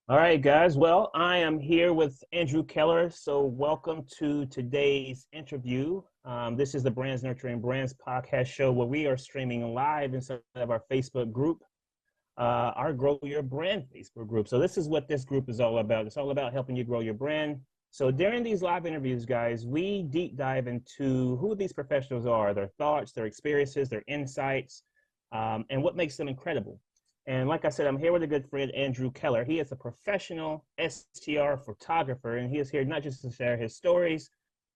All right, guys. Well, I am here with Andrew Keller. So, welcome to today's interview. This is the Brands Nurturing Brands podcast show where we are streaming live inside of our Facebook group, our Grow Your Brand Facebook group. So, this is what this group is all about. It's all about helping you grow your brand. So, during these live interviews, guys, we deep dive into who these professionals are, their thoughts, their experiences, their insights, and what makes them incredible. And like I said, I'm here with a good friend, Andrew Keller. He is a professional STR photographer, and he is here not just to share his stories,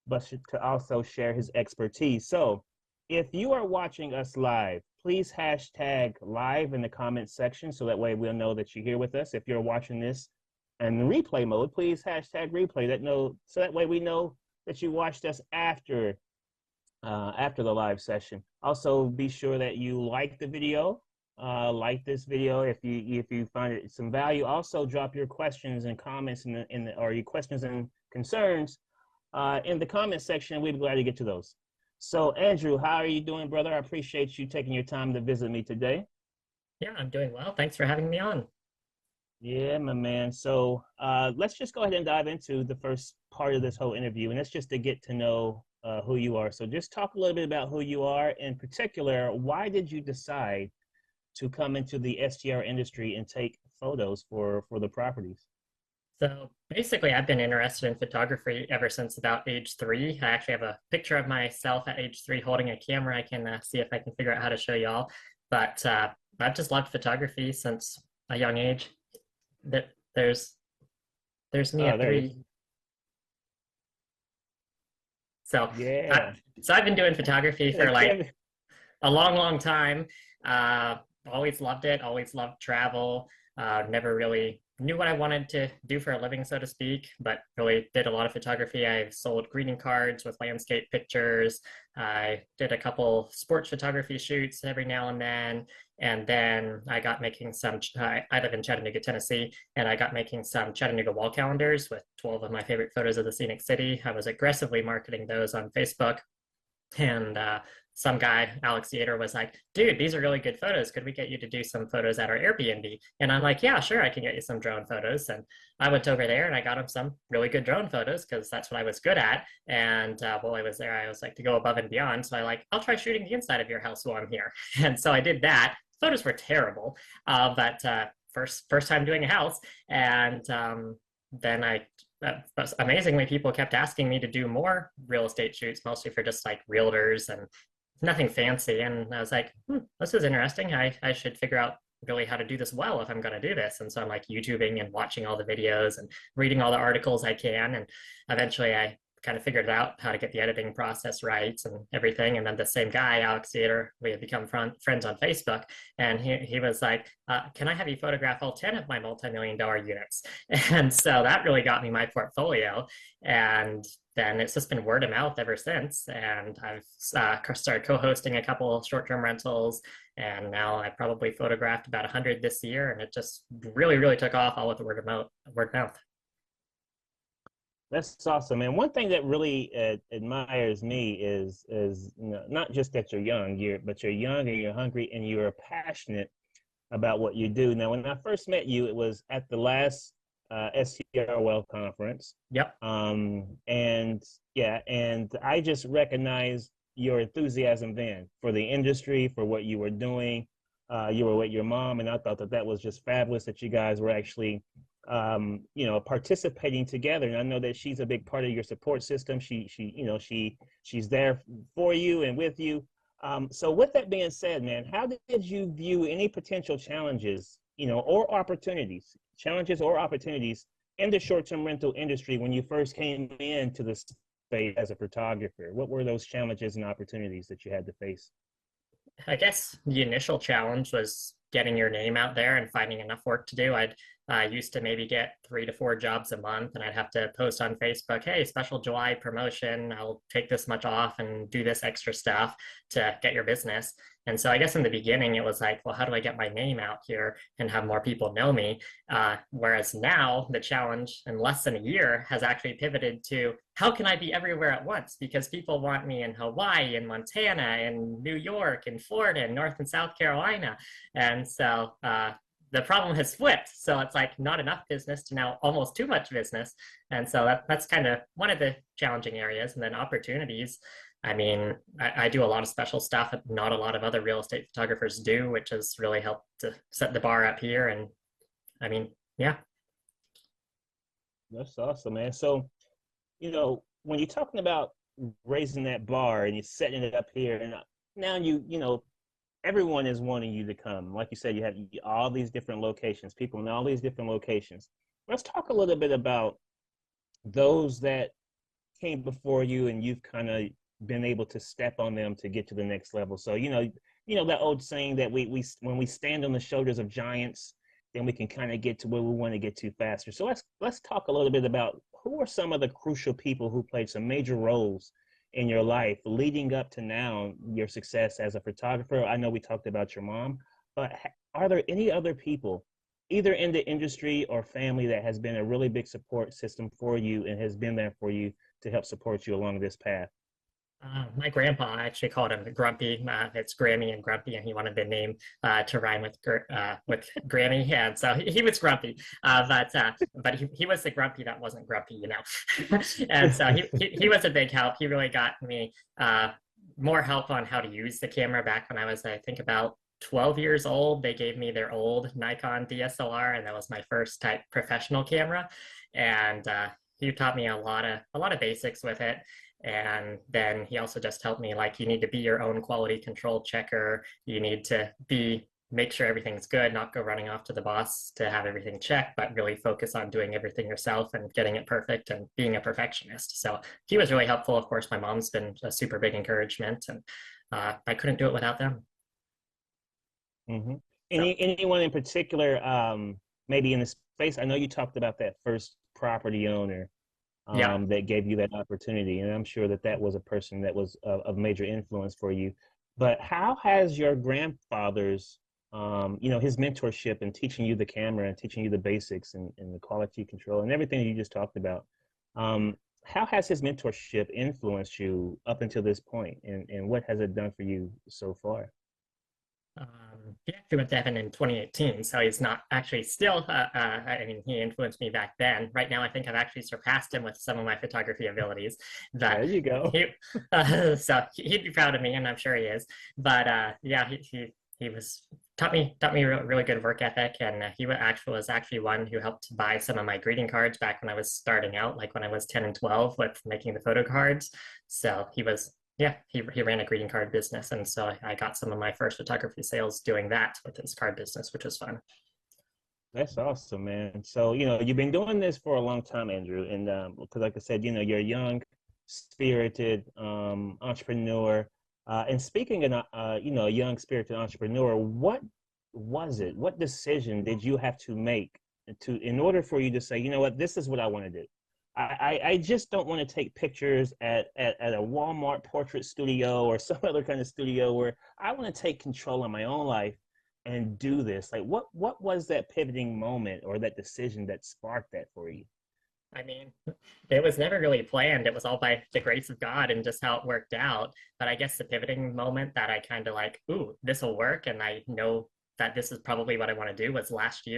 but to also share his expertise. So if you are watching us live, please hashtag live in the comments section so that way we'll know that you're here with us. If you're watching this in replay mode, please hashtag replay so that way we know that you watched us after the live session. Also, be sure that you like the video, like this video if you find it some value. Also, drop your questions and comments or your questions and concerns in the comment section. We'd be glad to get to those. So, Andrew, how are you doing, brother? I appreciate you taking your time to visit me today. Yeah, I'm doing well. Thanks for having me on. Yeah, my man. So let's just go ahead and dive into the first part of this whole interview, and that's just to get to know who you are. So just talk a little bit about who you are. In particular, why did you decide to come into the STR industry and take photos for the properties? So basically, I've been interested in photography ever since about age 3. I actually have a picture of myself at age 3 holding a camera. I can see if I can figure out how to show y'all. But I've just loved photography since a young age. That there's me Oh, at there it is. 3. So I, Yeah. so I've been doing photography for Like like Kevin. a long, long time. Uh, Always loved it. Always loved travel. Never really knew what I wanted to do for a living, so to speak, but really did a lot of photography. I sold greeting cards with landscape pictures. I did a couple sports photography shoots every now and then. And then I got making some, I live in Chattanooga, Tennessee, and I got making some Chattanooga wall calendars with 12 of my favorite photos of the scenic city. I was aggressively marketing those on Facebook. And some guy, Alex Yater, was like, dude, these are really good photos. Could we get you to do some photos at our Airbnb? And I'm like, yeah, sure, I can get you some drone photos. And I went over there and I got him some really good drone photos because that's what I was good at. And while I was there, I was like to go above and beyond. So I like, I'll try shooting the inside of your house while I'm here. And so I did that. Photos were terrible, but first time doing a house. And then amazingly, people kept asking me to do more real estate shoots, mostly for just like realtors and nothing fancy. And I was like, this is interesting. I should figure out really how to do this well if I'm going to do this. And so I'm like YouTubing and watching all the videos and reading all the articles I can. And eventually I kind of figured out how to get the editing process right and everything. And then the same guy, Alex Theater, we had become friends on Facebook. And he was like, can I have you photograph all 10 of my multi-million-dollar units? And so that really got me my portfolio. And then it's just been word of mouth ever since. And I've started co-hosting a couple short-term rentals. And now I probably photographed about 100 this year. And it just really, really took off all with the word of mouth. Word of mouth. That's awesome, man. One thing that really admires me is not just that you're young, but you're young and you're hungry and you're passionate about what you do. Now, when I first met you, it was at the last STR Well conference, Yep. and yeah, and I just recognized your enthusiasm then for the industry, for what you were doing. You were with your mom, and I thought that was just fabulous that you guys were actually participating together. And I know that she's a big part of your support system. She's there for you and with you. So with that being said, man, how did you view any potential challenges, or opportunities, in the short-term rental industry when you first came into the space as a photographer? What were those challenges and opportunities that you had to face? I guess the initial challenge was getting your name out there and finding enough work to do. I used to maybe get 3 to 4 jobs a month, and I'd have to post on Facebook, hey, special July promotion. I'll take this much off and do this extra stuff to get your business. And so I guess in the beginning, it was like, well, how do I get my name out here and have more people know me? Whereas now the challenge in less than a year has actually pivoted to how can I be everywhere at once? Because people want me in Hawaii and Montana and New York and Florida and North and South Carolina. And so the problem has flipped. So it's like not enough business to now almost too much business. And so that's kind of one of the challenging areas. And then opportunities. I mean, I do a lot of special stuff that not a lot of other real estate photographers do, which has really helped to set the bar up here. And I mean, yeah. That's awesome, man. So, when you're talking about raising that bar and you're setting it up here, and now everyone is wanting you to come. Like you said, you have all these different locations, people in all these different locations. Let's talk a little bit about those that came before you and you've kind of been able to step on them to get to the next level. So, that old saying that we when we stand on the shoulders of giants, then we can kind of get to where we want to get to faster. So let's talk a little bit about who are some of the crucial people who played some major roles in your life leading up to now your success as a photographer. I know we talked about your mom, but are there any other people either in the industry or family that has been a really big support system for you and has been there for you to help support you along this path? My grandpa, I actually called him Grumpy. It's Grammy and Grumpy, and he wanted the name to rhyme with Grammy, and so he was Grumpy. But he was the Grumpy that wasn't grumpy, and so he was a big help. He really got me more help on how to use the camera back when I was, I think, about 12 years old. They gave me their old Nikon DSLR, and that was my first type professional camera, and he taught me a lot of basics with it. And then he also just helped me, like, you need to be your own quality control checker. You need to make sure everything's good, not go running off to the boss to have everything checked, but really focus on doing everything yourself and getting it perfect and being a perfectionist. So he was really helpful. Of course, my mom's been a super big encouragement, and I couldn't do it without them. Mm-hmm. So Anyone in particular, maybe in the space? I know you talked about that first property owner yeah. that gave you that opportunity. And I'm sure that was a person that was of major influence for you. But how has your grandfather's, his mentorship and teaching you the camera and teaching you the basics and the quality control and everything you just talked about, how has his mentorship influenced you up until this point? And what has it done for you so far? He actually went to heaven in 2018, so he's not actually still. I mean, he influenced me back then. Right now, I think I've actually surpassed him with some of my photography abilities. But There you go. so he'd be proud of me, and I'm sure he is. But yeah, he was taught me really good work ethic, and was actually one who helped buy some of my greeting cards back when I was starting out, like when I was 10 and 12 with making the photo cards. So he was, yeah, he ran a greeting card business. And so I got some of my first photography sales doing that with his card business, which was fun. That's awesome, man. So, you've been doing this for a long time, Andrew. And because, like I said, you're a young, spirited entrepreneur. And speaking of, a young, spirited entrepreneur, what was it? What decision did you have to make in order for you to say, you know what, this is what I want to do? I just don't want to take pictures at a Walmart portrait studio or some other kind of studio where I want to take control of my own life and do this. Like, what was that pivoting moment or that decision that sparked that for you? I mean, it was never really planned. It was all by the grace of God and just how it worked out. But I guess the pivoting moment that I kind of like, ooh, this will work. And I know that this is probably what I want to do was last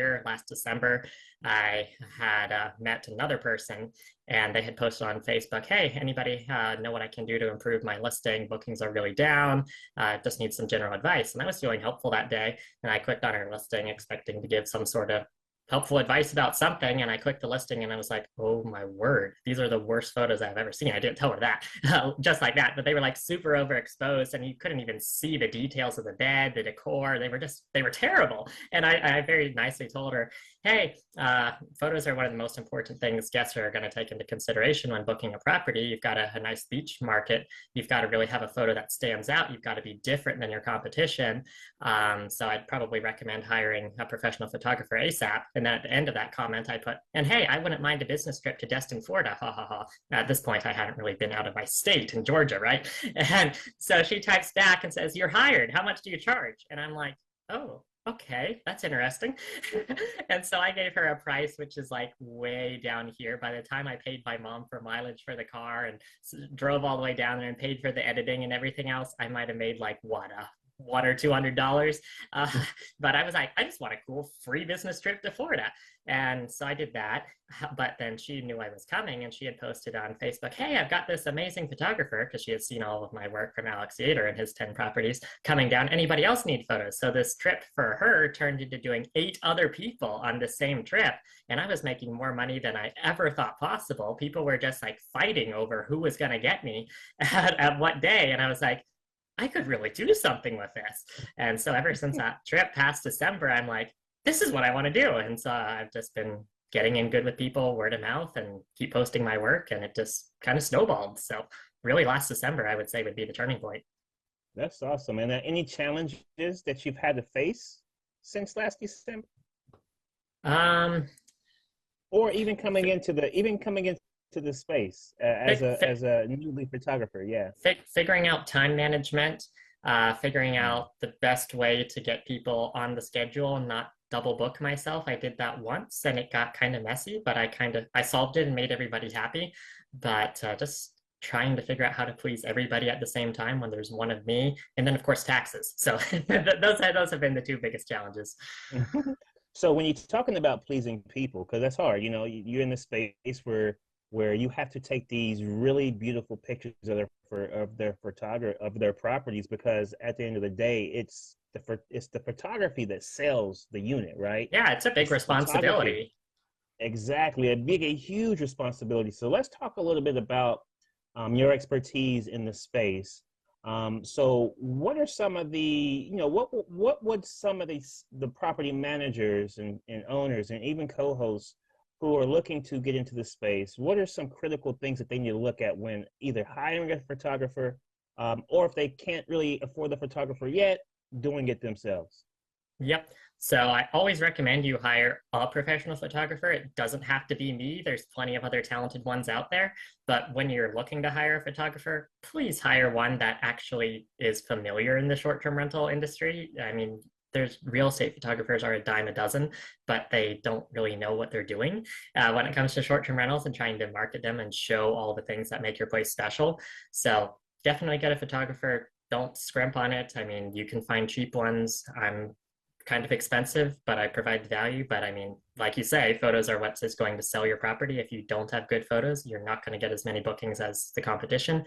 December. I had met another person and they had posted on Facebook, hey, anybody know what I can do to improve my listing? Bookings are really down. Just need some general advice. And I was feeling helpful that day. And I clicked on her listing expecting to give some sort of helpful advice about something, and I clicked the listing and I was like, oh my word, these are the worst photos I've ever seen. I didn't tell her that just like that, but they were like super overexposed and you couldn't even see the details of the bed, the decor. They were terrible. And I very nicely told her, hey, photos are one of the most important things guests are going to take into consideration when booking a property. You've got a nice beach market. You've got to really have a photo that stands out. You've got to be different than your competition. So I'd probably recommend hiring a professional photographer ASAP. And then at the end of that comment, I put, and hey, I wouldn't mind a business trip to Destin, Florida. Ha ha ha. At this point, I hadn't really been out of my state in Georgia, right? And so she types back and says, you're hired. How much do you charge? And I'm like, oh, okay, that's interesting. And so I gave her a price, which is like way down here. By the time I paid my mom for mileage for the car and drove all the way down there and paid for the editing and everything else, I might have made like what, $100 or $200. Uh, but I was like, I just want a cool free business trip to Florida. And so I did that. But then she knew I was coming and she had posted on Facebook, hey, I've got this amazing photographer, because she had seen all of my work from Alex Yater and his 10 properties coming down. Anybody else need photos? So this trip for her turned into doing 8 other people on the same trip. And I was making more money than I ever thought possible. People were just like fighting over who was going to get me at what day. And I was like, I could really do something with this. And so ever since that trip past December, I'm like, this is what I want to do. And so I've just been getting in good with people, word of mouth, and keep posting my work. And it just kind of snowballed. So really last December, I would say, would be the turning point. That's awesome. And any challenges that you've had to face since last December, Um, or even coming into the space as a newly photographer? Yeah. figuring out time management, figuring out the best way to get people on the schedule and not double book myself. I did that once and it got kind of messy, but I solved it and made everybody happy. But just trying to figure out how to please everybody at the same time when there's one of me, and then of course taxes. So those have been the two biggest challenges. So when you're talking about pleasing people, because that's hard, you're in the space where you have to take these really beautiful pictures of their properties, because at the end of the day, it's the photography that sells the unit, right? Yeah, it's a big It's the photography. responsibility. Exactly, a huge responsibility. So let's talk a little bit about your expertise in the space. So what are some of what would some of the property managers and owners and even co-hosts who are looking to get into the space, what are some critical things that they need to look at when either hiring a photographer, or if they can't really afford the photographer yet, doing it themselves? Yep. So I always recommend you hire a professional photographer. It doesn't have to be me. There's plenty of other talented ones out there. But when you're looking to hire a photographer, please hire one that actually is familiar in the short-term rental industry. I mean, there's real estate photographers are a dime a dozen, but they don't really know what they're doing when it comes to short-term rentals and trying to market them and show all the things that make your place special. So definitely get a photographer. Don't scrimp on it. I mean, you can find cheap ones. I'm kind of expensive, but I provide value. But I mean, like you say, photos are what is going to sell your property. If you don't have good photos, you're not going to get as many bookings as the competition.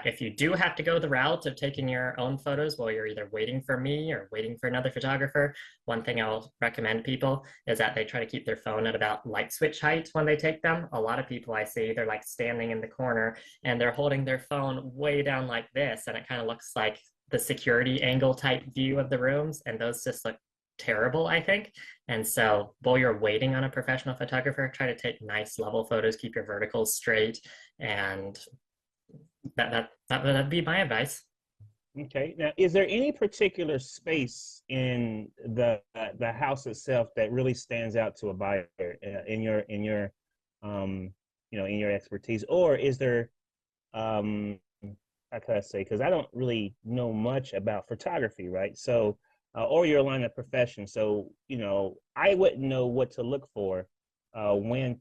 If you do have to go the route of taking your own photos while you're either waiting for me or waiting for another photographer, one thing I'll recommend people is that they try to keep their phone at about light switch height when they take them. A lot of people I see, they're like standing in the corner and they're holding their phone way down like this, and it kind of looks like the security angle type view of the rooms, and those just look terrible, I think. And so while you're waiting on a professional photographer, try to take nice level photos, keep your verticals straight, and that'd be my advice. Okay. Now, is there any particular space in the house itself that really stands out to a buyer in your in your expertise, or is there how can I say? Because I don't really know much about photography, right? So, or your line of profession. So, I wouldn't know what to look for when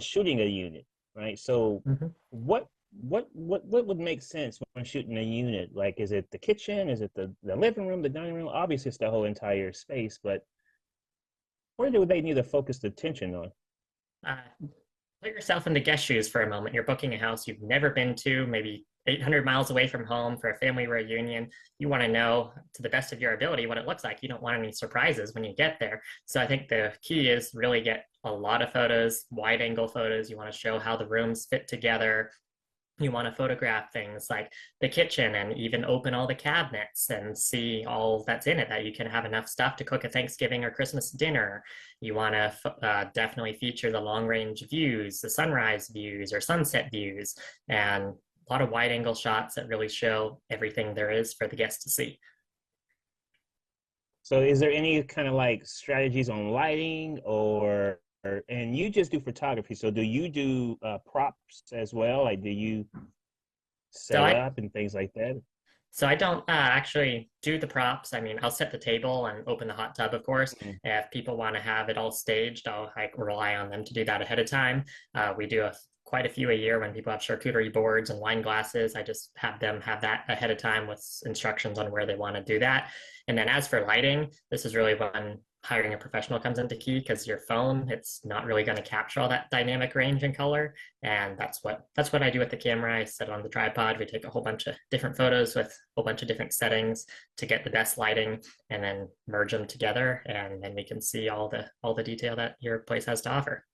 shooting a unit, right? So, Mhm. what would make sense when shooting a unit? Like, is it the kitchen? Is it the living room, the dining room? Obviously, it's the whole entire space, but where do they need to focus the attention on? Uh, Put yourself in the guest shoes for a moment. You're booking a house you've never been to, maybe 800 miles away from home for a family reunion. You want to know to the best of your ability what it looks like. You don't want any surprises when you get there. So I think the key is really get a lot of photos, wide angle photos. You want to show how the rooms fit together. You want to photograph things like the kitchen and even open all the cabinets and see all that's in it, that you can have enough stuff to cook a Thanksgiving or Christmas dinner. You want to definitely feature the long range views, the sunrise views or sunset views, and a lot of wide angle shots that really show everything there is for the guests to see. So, is there any kind of like strategies on lighting, and you just do photography? So, do you do props as well? Like, do you So set I up and things like that? So I don't actually do the props. I mean, I'll set the table and open the hot tub, of course. Mhm. If people want to have it all staged, I'll like rely on them to do that ahead of time. We do a quite a few a year when people have charcuterie boards and wine glasses. I just have them have that ahead of time with instructions on where they want to do that. And then as for lighting, this is really when hiring a professional comes into key because your phone, it's not really going to capture all that dynamic range and color. And that's what I do with the camera. I set it on the tripod. We take a whole bunch of different photos with a whole bunch of different settings to get the best lighting and then merge them together. And then we can see all the detail that your place has to offer.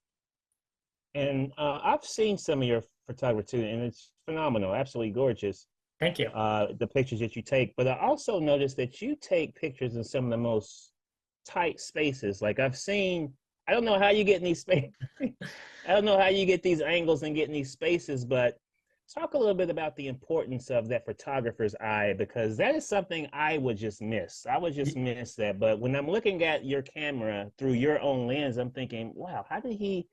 And I've seen some of your photography too, and it's phenomenal, absolutely gorgeous. Thank you. The pictures that you take, but I also noticed that you take pictures in some of the most tight spaces. Like I've seen, I don't know how you get in these spaces. I don't know how you get these angles and get in these spaces, but talk a little bit about the importance of that photographer's eye, because that is something I would just miss. I would just miss that. But when I'm looking at your camera through your own lens, I'm thinking, wow, how did he?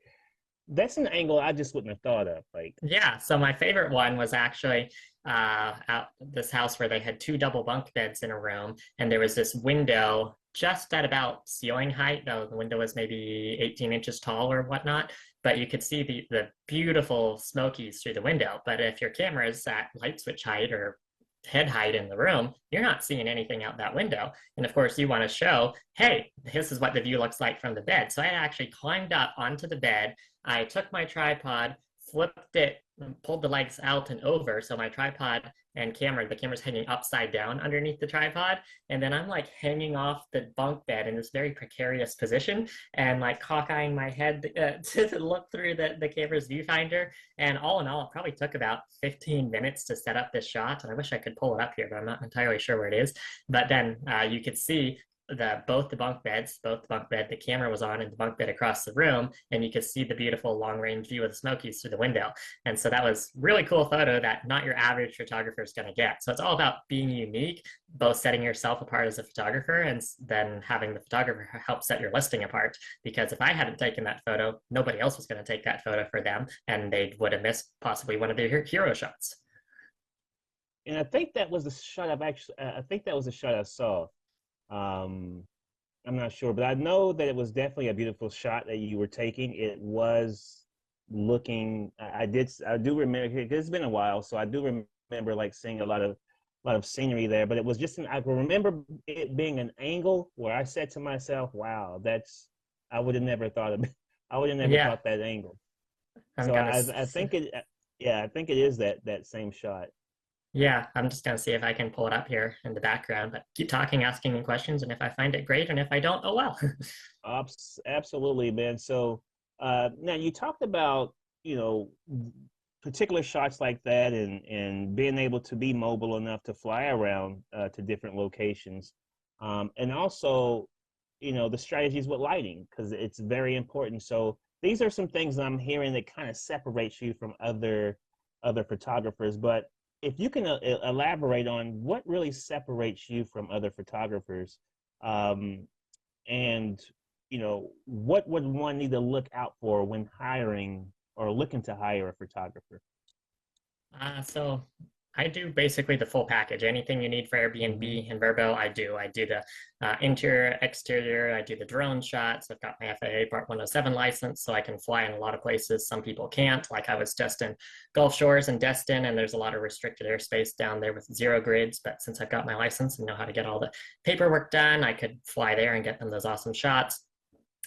That's an angle I just wouldn't have thought of. Like, Yeah, so my favorite one was actually out this house where they had two double bunk beds in a room, and there was this window just at about ceiling height. Though the window was maybe 18 inches tall or whatnot, but you could see the beautiful Smokies through the window. But if your camera is at light switch height or head height in the room, you're not seeing anything out that window. And of course, you want to show, hey, this is what the view looks like from the bed. So I actually climbed up onto the bed. I took my tripod, flipped it, pulled the legs out and over. So my tripod and the camera's hanging upside down underneath the tripod. And then I'm like hanging off the bunk bed in this very precarious position and like cock-eyeing my head to look through the camera's viewfinder. And all in all, it probably took about 15 minutes to set up this shot. And I wish I could pull it up here, but I'm not entirely sure where it is. But then you could see both the bunk beds, both the bunk bed the camera was on and the bunk bed across the room, and you could see the beautiful long range view of the Smokies through the window. And so that was really cool photo that not your average photographer is going to get. So it's all about being unique, both setting yourself apart as a photographer and then having the photographer help set your listing apart. Because if I hadn't taken that photo, nobody else was going to take that photo for them, and they would have missed possibly one of their hero shots. and I think that was the shot I think that was the shot I saw. I'm not sure, but I know that it was definitely a beautiful shot that you were taking. It was looking. I do remember. It's been a while, so I do remember like seeing a lot of scenery there. But it was just I remember it being an angle where I said to myself, "Wow, that's." I would have never thought of. I would have never Yeah, thought that angle. I'm So gonna. I think it. Yeah, I think it is that same shot. Yeah, I'm just gonna see if I can pull it up here in the background. But keep talking, asking me questions, and if I find it great, and if I don't, oh well. Absolutely, man. So now you talked about, you know, particular shots like that and being able to be mobile enough to fly around to different locations. And also, the strategies with lighting, because it's very important. So these are some things I'm hearing that kind of separates you from other photographers. But if you can elaborate on what really separates you from other photographers, um, and what would one need to look out for when hiring or looking to hire a photographer? So I do basically the full package. Anything you need for Hmm. Airbnb and Verbo, I do. I do the interior, exterior. I do the drone shots. I've got my FAA Part 107 license, so I can fly in a lot of places some people can't. Like I was just in Gulf Shores and Destin, and there's a lot of restricted airspace down there with zero grids. But since I've got my license and know how to get all the paperwork done, I could fly there and get them those awesome shots.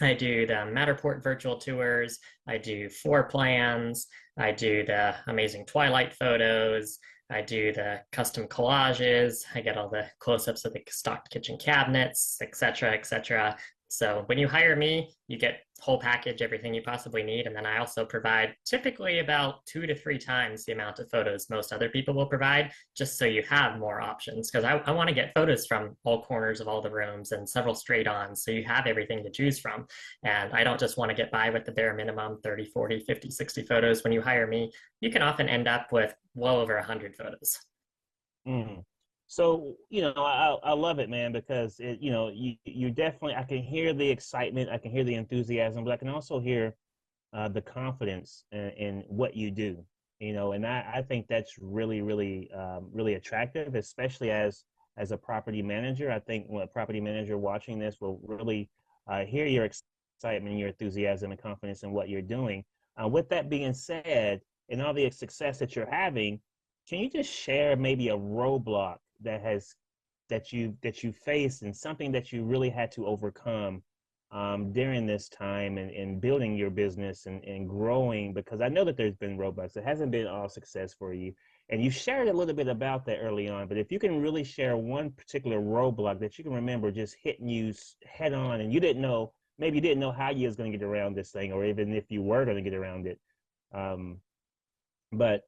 I do the Matterport virtual tours. I do floor plans. I do the amazing twilight photos. I do the custom collages. I get all the close-ups of the stocked kitchen cabinets, etc., etc. So when you hire me, you get whole package, everything you possibly need. And then I also provide typically about 2 to 3 times the amount of photos most other people will provide, just so you have more options. Because I want to get photos from all corners of all the rooms and several straight ons. So you have everything to choose from. And I don't just want to get by with the bare minimum 30, 40, 50, 60 photos. When you hire me, you can often end up with well over 100 photos. Mm. So, I love it, man, because you definitely, I can hear the excitement, I can hear the enthusiasm, but I can also hear the confidence in what you do, and I think that's really, really, really attractive, especially as a property manager. I think when a property manager watching this will really hear your excitement, your enthusiasm, and confidence in what you're doing. With that being said, and all the success that you're having, can you just share maybe a roadblock that you faced and something that you really had to overcome during this time and building your business and growing? Because I know that there's been roadblocks. It hasn't been all success for you. And you shared a little bit about that early on, but if you can really share one particular roadblock that you can remember just hitting you head on and you didn't know, maybe you didn't know how you was going to get around this thing, or even if you were going to get around it. Um, but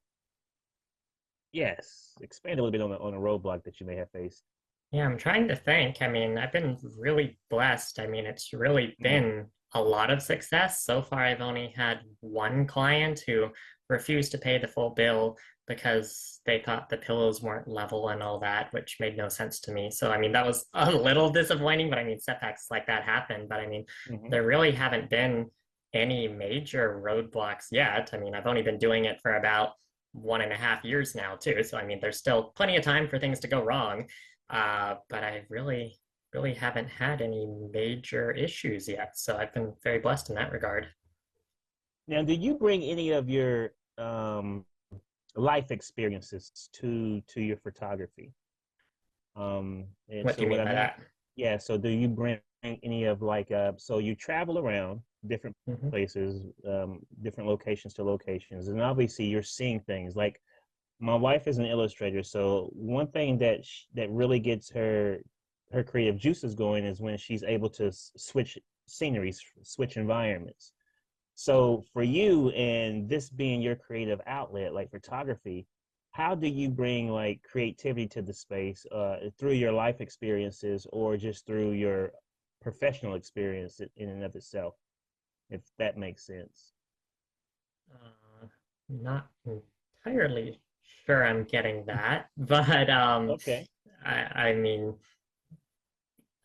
yes, expand a little bit on a roadblock that you may have faced. Yeah, I'm trying to think. I mean, I've been really blessed. I mean, it's really Mm, been a lot of success. So far, I've only had one client who refused to pay the full bill because they thought the pillows weren't level and all that, which made no sense to me. So, I mean, that was a little disappointing, but I mean, setbacks like that happen. But I mean, hmm there really haven't been any major roadblocks yet. I mean, I've only been doing it for about 1.5 years now, too. So, I mean, there's still plenty of time for things to go wrong. But I really haven't had any major issues yet. So I've been very blessed in that regard. Now, did you bring any of your life experiences to your photography? And What do so you what mean I by mean, that? yeah. So do you bring any of like so you travel around different Mm-hmm. places, different locations to locations, and obviously you're seeing things like my wife is an illustrator, so one thing that really gets her creative juices going is when she's able to switch sceneries, switch environments. So for you and this being your creative outlet, like photography, how do you bring like creativity to the space through your life experiences or just through your professional experience in and of itself, if that makes sense? Not entirely sure I'm getting that, but Okay. I mean,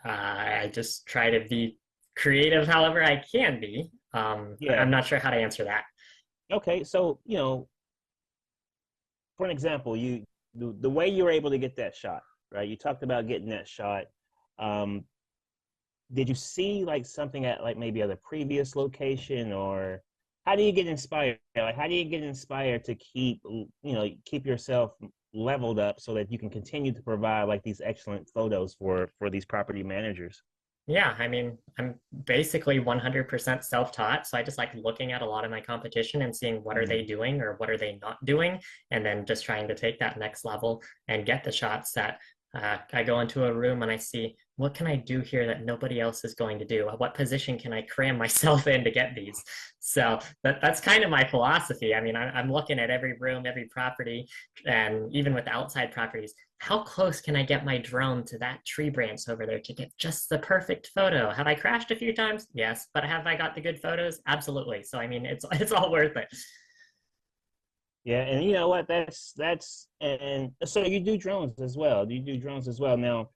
I just try to be creative however I can be. Yeah. I'm not sure how to answer that. Okay. So, for an example, the way you were able to get that shot, right? You talked about getting that shot. Um, did you see like something at like maybe at a previous location, or how do you get inspired? Like how do you get inspired to keep yourself leveled up so that you can continue to provide like these excellent photos for these property managers? Yeah, I mean, I'm basically 100% self-taught, so I just like looking at a lot of my competition and seeing what are they Mm. doing or what are they not doing, and then just trying to take that next level and get the shots that I go into a room and I see what can I do here that nobody else is going to do? What position can I cram myself in to get these? So that's kind of my philosophy. I mean, I'm looking at every room, every property, and even with outside properties, how close can I get my drone to that tree branch over there to get just the perfect photo? Have I crashed a few times? Yes, but have I got the good photos? Absolutely. So I mean, it's all worth it. Yeah, and you know what? That's and so you do drones as well. You do drones as well. Now,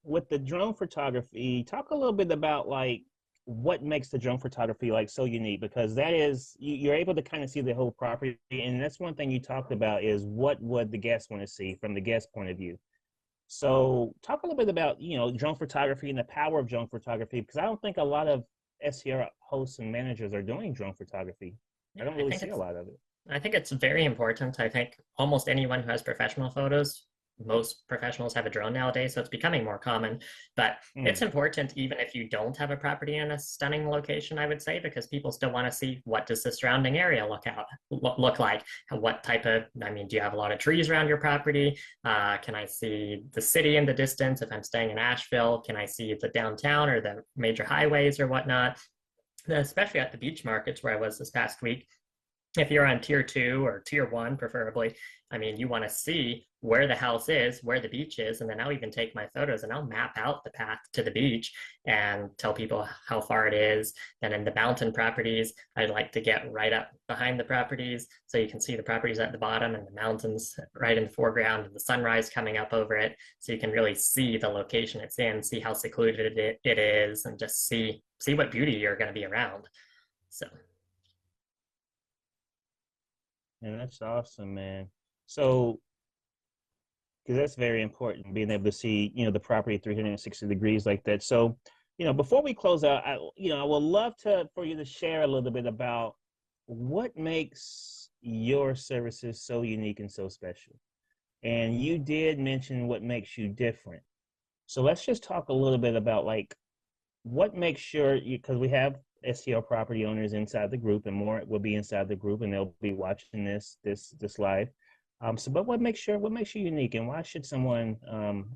with the drone photography, talk a little bit about like what makes the drone photography like so unique because that is you're able to kind of see the whole property, and that's one thing you talked about is what would the guest want to see from the guest point of view. So, talk a little bit about drone photography and the power of drone photography because I don't think a lot of STR hosts and managers are doing drone photography. I Yeah, don't I really think see a it's lot of it. I think it's very important. I think almost anyone who has professional photos, most professionals have a drone nowadays, so it's becoming more common. But it's Mm. important even if you don't have a property in a stunning location, I would say, because people still want to see what does the surrounding area look like. What type of, I mean, do you have a lot of trees around your property? Can I see the city in the distance? If I'm staying in Asheville, can I see the downtown or the major highways or whatnot? Especially at the beach markets where I was this past week, if you're on tier two or tier one, preferably, I mean, you want to see where the house is, where the beach is, and then I'll even take my photos and I'll map out the path to the beach and tell people how far it is. And in the mountain properties, I like to get right up behind the properties so you can see the properties at the bottom and the mountains right in the foreground and the sunrise coming up over it. So you can really see the location it's in, see how secluded it is, and just see what beauty you're going to be around. So And that's awesome, man. So, because that's very important, being able to see, the property 360 degrees like that. So, before we close out, I would love for you to share a little bit about what makes your services so unique and so special? And you did mention what makes you different. So let's just talk a little bit about like what makes sure you, because we have STL property owners inside the group, and more will be inside the group, and they'll be watching this live. But what makes you unique, and why should someone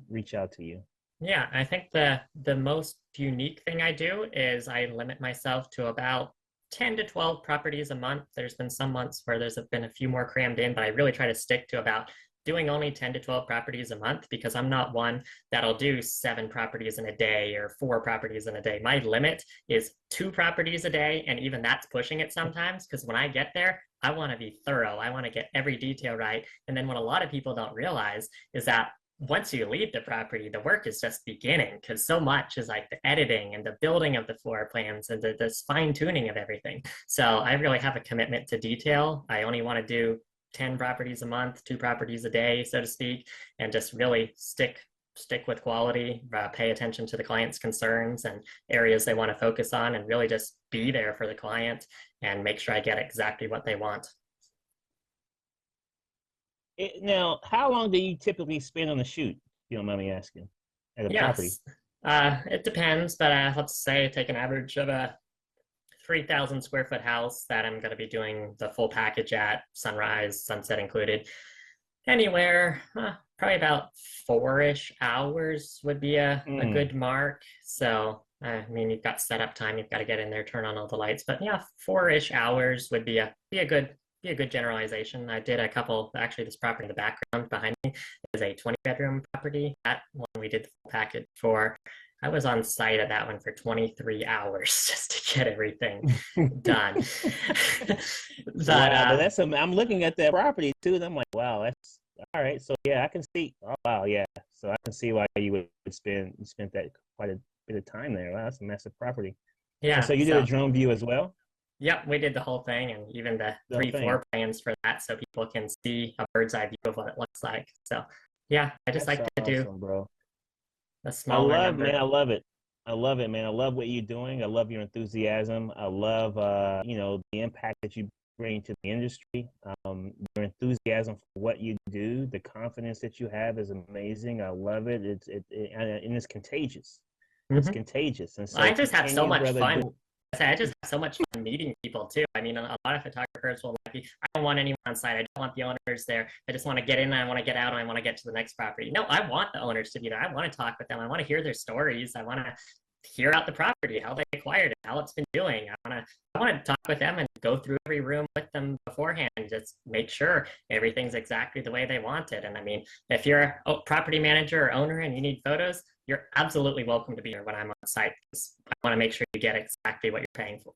reach out to you? Yeah, I think the most unique thing I do is I limit myself to about 10 to 12 properties a month. There's been some months where there's been a few more crammed in, but I really try to stick to about doing only 10 to 12 properties a month because I'm not one that'll do 7 properties in a day or 4 properties in a day. My limit is 2 properties a day, and even that's pushing it sometimes because when I get there, I want to be thorough. I want to get every detail right. And then what a lot of people don't realize is that once you leave the property, the work is just beginning because so much is like the editing and the building of the floor plans and the fine tuning of everything. So I really have a commitment to detail. I only want to do 10 properties a month, 2 properties a day, so to speak, and just really stick with quality, pay attention to the client's concerns and areas they want to focus on, and really just be there for the client and make sure I get exactly what they want. Now, how long do you typically spend on the shoot? If you don't mind me asking, at a property. Yes, it depends, but let's say take an average of a 3,000 square foot house that I'm going to be doing the full package at, sunrise, sunset included. Anywhere, probably about 4-ish hours would be a Mm. good mark. So, I mean, you've got setup time, you've got to get in there, turn on all the lights, but yeah, 4-ish hours would be a good generalization. I did a couple, actually, this property in the background behind me is a 20-bedroom property. That one we did the full package for. I was on site at that one for 23 hours just to get everything done. but Wow, but I'm looking at that property too, and I'm like, wow, that's all right. So yeah, I can see. Oh wow, yeah. So I can see why you would spend that quite a bit of time there. Wow, that's a massive property. And yeah, so you did a so drone view as well, yep, we did the whole thing and even the the whole three thing. floor plans for that so people can see a bird's eye view of what it looks like. So yeah, I just That's like to do awesome, bro. a smaller Man, number. I love it. I love it, man. I love what you're doing. I love your enthusiasm. I love, the impact that you bring to the industry. Your enthusiasm for what you do, the confidence that you have is amazing. I love it. And it's contagious. It's Mhm. contagious. And I so just have so continue, much brother. fun. Do I just have so much fun meeting people too. I mean, a lot of photographers will like be, I don't want anyone on site. I don't want the owners there. I just want to get in and I want to get out and I want to get to the next property. No, I want the owners to be there. I want to talk with them. I want to hear their stories. I want to hear out the property, how they acquired it, how it's been doing. I want to talk with them and go through every room with them beforehand, just make sure everything's exactly the way they want it. And I mean, if you're a property manager or owner and you need photos, you're absolutely welcome to be here when I'm on site. I want to make sure you get exactly what you're paying for.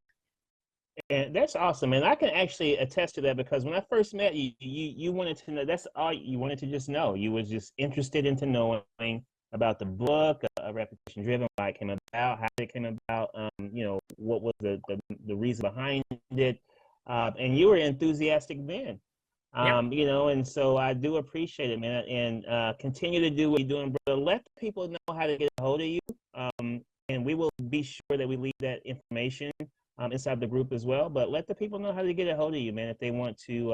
And that's awesome, and I can actually attest to that because when I first met you, you wanted to know. That's all you wanted to just know. You was just interested into knowing about the book, Repetition Driven, why it came about, how it came about. What was the reason behind it, and you were enthusiastic then. Yep. And so I do appreciate it, man, and continue to do what you're doing, brother. Let people know how to get a hold of you, and we will be sure that we leave that information inside the group as well. But let the people know how to get a hold of you, man, if they want to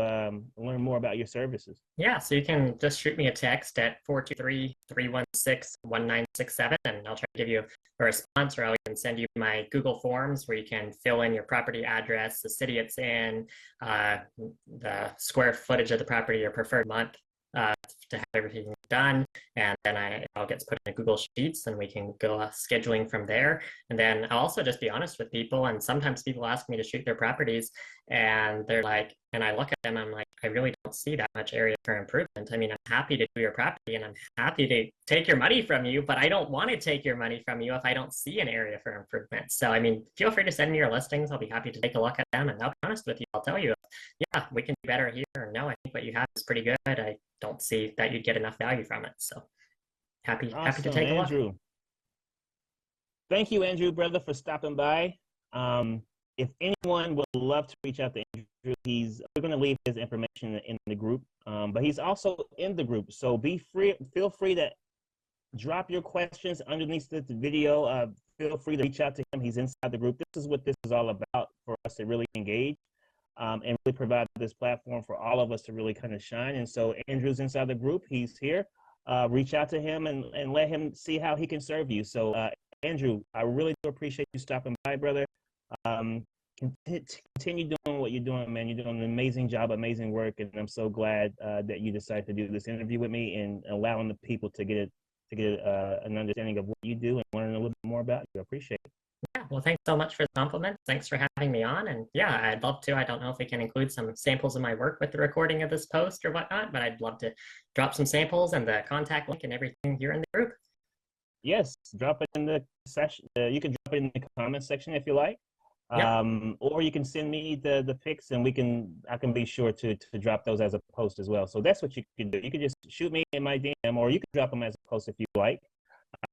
learn more about your services. Yeah, so you can just shoot me a text at 423-316-1967, and I'll try to give you a response, or I'll even send you my Google Forms where you can fill in your property address, the city it's in, the square footage of the property, your preferred month, to have everything done. And then it all gets put in Google Sheets and we can go scheduling from there. And then I'll also just be honest with people. And sometimes people ask me to shoot their properties and they're like, and I look at them, I'm like, I really don't see that much area for improvement. I mean, I'm happy to do your property and I'm happy to take your money from you, but I don't want to take your money from you if I don't see an area for improvement. So, I mean, feel free to send me your listings. I'll be happy to take a look at them and I'll be honest with you. I'll tell you, yeah, we can do better here. Or no, I think what you have is pretty good. I don't see that you'd get enough value from it. So happy to Awesome, take a look. Andrew. Thank you, Andrew, brother, for stopping by. If anyone would love to reach out to Andrew, we're going to leave his information in the group, but he's also in the group. So feel free to drop your questions underneath the video. Feel free to reach out to him. He's inside the group. This is what this is all about for us to really engage. and really provide this platform for all of us to really kind of shine. And so Andrew's inside the group. He's here. Reach out to him and let him see how he can serve you. So Andrew, I really do appreciate you stopping by, brother. Um, continue doing what you're doing, man. You're doing an amazing job, amazing work, and I'm so glad that you decided to do this interview with me and allowing the people to get an understanding of what you do and learn a little bit more about you. I appreciate it. Yeah, well, thanks so much for the compliment. Thanks for having me on. And yeah, I'd love to. I don't know if we can include some samples of my work with the recording of this post or whatnot, but I'd love to drop some samples and the contact link and everything here in the group. Yes, drop it in the session. You can drop it in the comment section if you like. Yep. Or you can send me the pics and I can be sure to drop those as a post as well. So that's what you can do. You can just shoot me in my DM, or you can drop them as a post if you like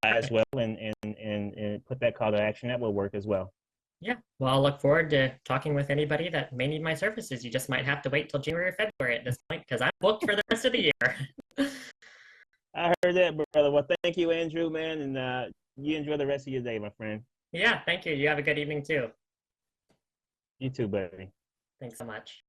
as well, and put that call to action. That will work as well. Yeah, well, I'll look forward to talking with anybody that may need my services. You just might have to wait till January or February at this point because I'm booked for the rest of the year. I heard that, brother. Well, thank you, Andrew, man, and you enjoy the rest of your day, my friend. Yeah, thank you. You have a good evening too. You too, buddy. Thanks so much.